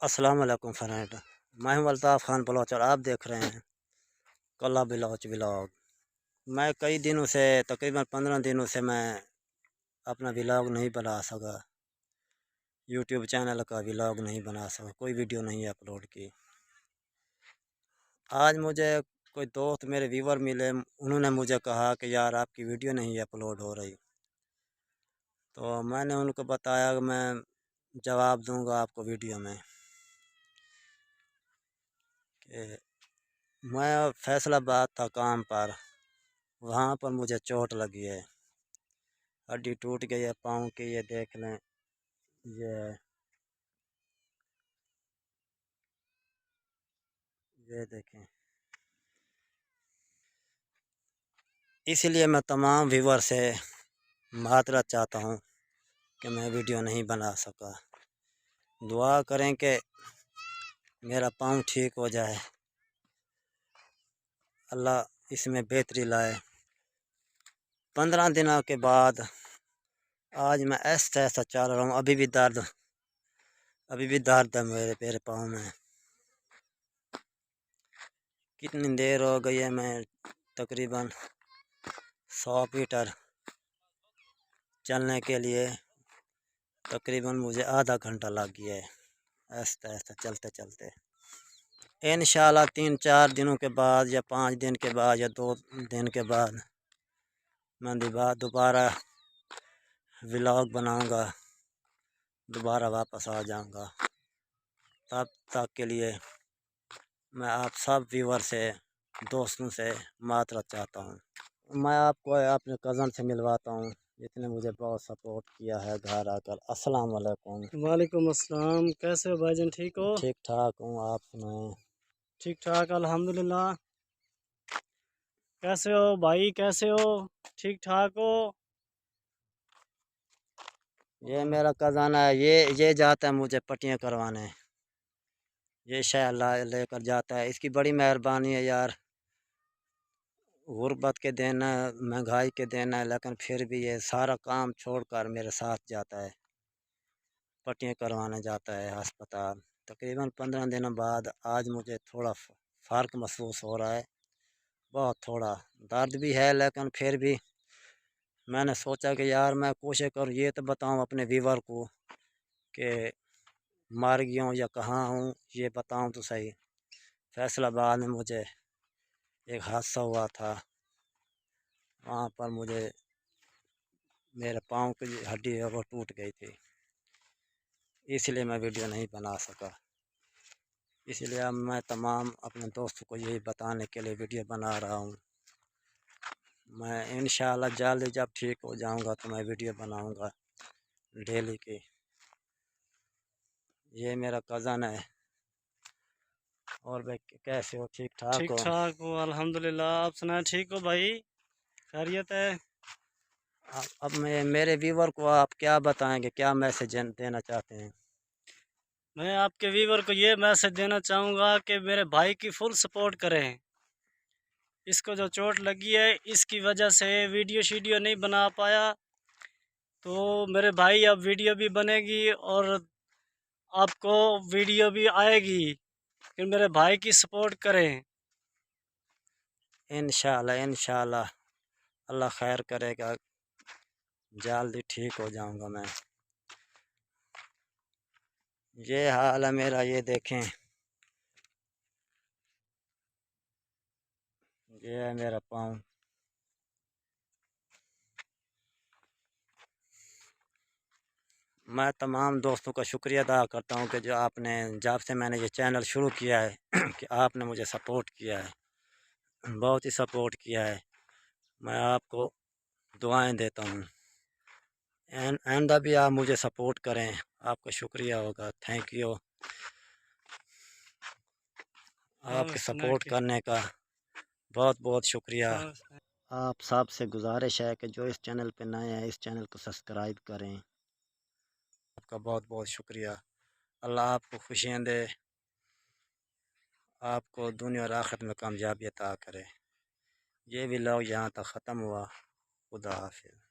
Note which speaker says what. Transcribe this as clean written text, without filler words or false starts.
Speaker 1: السلام علیکم فرینڈ، میں ہوں الطاف خان بلوچ اور آپ دیکھ رہے ہیں کلا بلوچ ولاگ۔ میں کئی دنوں سے تقریباً 15 دنوں سے میں اپنا ولاگ نہیں بنا سکا، یوٹیوب چینل کا ولاگ نہیں بنا سکا، کوئی ویڈیو نہیں اپلوڈ کی۔ آج مجھے کوئی دوست میرے ویور ملے، انہوں نے مجھے کہا کہ یار آپ کی ویڈیو نہیں اپلوڈ ہو رہی، تو میں نے ان کو بتایا کہ میں جواب دوں گا آپ کو ویڈیو میں کہ میں فیصل آباد تھا کام پر، وہاں پر مجھے چوٹ لگی ہے، ہڈی ٹوٹ گئی ہے پاؤں کی، یہ دیکھ لیں، یہ دیکھیں۔ اس لیے میں تمام ویور سے معذرت چاہتا ہوں کہ میں ویڈیو نہیں بنا سکا۔ دعا کریں کہ میرا پاؤں ٹھیک ہو جائے، اللہ اس میں بہتری لائے۔ 15 دنوں کے بعد آج میں ایسا چل رہا ہوں، ابھی بھی درد ہے میرے پاؤں میں۔ کتنی دیر ہو گئی ہے، میں تقریباً 100 میٹر چلنے کے لیے تقریباً مجھے آدھا گھنٹہ لگ گیا ہے، ایسا چلتے چلتے۔ انشاءاللہ 3-4 دنوں کے بعد یا 5 دن کے بعد یا 2 دن کے بعد میں دوبارہ ولاگ بناؤں گا، دوبارہ واپس آ جاؤں گا۔ تب تک کے لیے میں آپ سب ویور سے، دوستوں سے معذرت چاہتا ہوں۔ میں آپ کو اپنے کزن سے ملواتا ہوں جس نے مجھے بہت سپورٹ کیا ہے گھر آ کر۔ السلام علیکم۔
Speaker 2: وعلیکم السلام، کیسے ہو بھائی جان؟ ٹھیک ہو؟
Speaker 1: ٹھیک ٹھاک ہوں، آپ سنائیں؟
Speaker 2: ٹھیک ٹھاک الحمدللہ۔ کیسے ہو بھائی؟ کیسے ہو؟ ٹھیک ٹھاک ہو؟
Speaker 1: یہ میرا کزن ہے، یہ جاتا ہے مجھے پٹیاں کروانے، یہ شاء اللہ لے کر جاتا ہے، اس کی بڑی مہربانی ہے یار۔ غربت کے دن ہے، مہنگائی کے دن ہے، لیکن پھر بھی یہ سارا کام چھوڑ کر میرے ساتھ جاتا ہے، پٹیاں کروانے جاتا ہے ہسپتال۔ تقریباً 15 دنوں بعد آج مجھے تھوڑا فرق محسوس ہو رہا ہے، بہت تھوڑا درد بھی ہے، لیکن پھر بھی میں نے سوچا کہ یار میں کوشش کروں، یہ تو بتاؤں اپنے ویور کو کہ مر گیا ہوں یا کہاں ہوں، یہ بتاؤں تو صحیح۔ فیصل آباد میں مجھے ایک حادثہ ہوا تھا، وہاں پر مجھے میرے پاؤں کی ہڈی ہے وہ ٹوٹ گئی تھی، اس لیے میں ویڈیو نہیں بنا سکا۔ اس لیے اب میں تمام اپنے دوستوں کو یہی بتانے کے لیے ویڈیو بنا رہا ہوں۔ میں انشاءاللہ جلدی جب ٹھیک ہو جاؤں گا تو میں ویڈیو بناؤں گا ڈیلی کی۔ یہ میرا کزن ہے۔ اور بھائی کیسے ہو؟ ٹھیک ٹھاک
Speaker 2: ٹھیک
Speaker 1: ہو؟
Speaker 2: ٹھاک ہو الحمدللہ، آپ سنائیں؟ ٹھیک ہو بھائی؟ خیریت ہے؟
Speaker 1: اب میرے ویور کو آپ کیا بتائیں گے، کیا میسج دینا چاہتے ہیں؟
Speaker 2: میں آپ کے ویور کو یہ میسج دینا چاہوں گا کہ میرے بھائی کی فل سپورٹ کریں۔ اس کو جو چوٹ لگی ہے اس کی وجہ سے ویڈیو شیڈیو نہیں بنا پایا، تو میرے بھائی اب ویڈیو بھی بنے گی اور آپ کو ویڈیو بھی آئے گی، کہ میرے بھائی کی سپورٹ کریں۔
Speaker 1: انشاءاللہ انشاءاللہ اللہ خیر کرے گا، جلدی ٹھیک ہو جاؤں گا میں۔ یہ حال ہے میرا، یہ دیکھیں، یہ ہے میرا پاؤں۔ میں تمام دوستوں کا شکریہ ادا کرتا ہوں کہ جب سے میں نے یہ چینل شروع کیا ہے کہ آپ نے مجھے سپورٹ کیا ہے، بہت ہی سپورٹ کیا ہے۔ میں آپ کو دعائیں دیتا ہوں، آئندہ بھی آپ مجھے سپورٹ کریں، آپ کا شکریہ ہوگا، تھینک یو۔ آپ کے سپورٹ کرنے کا بہت بہت شکریہ۔ آپ سب سے گزارش ہے کہ جو اس چینل پہ نئے ہیں اس چینل کو سبسکرائب کریں۔ آپ کا بہت بہت شکریہ، اللہ آپ کو خوشیاں دے، آپ کو دنیا اور آخرت میں کامیابی عطا کرے۔ یہ ولاگ یہاں تک ختم ہوا، خدا حافظ۔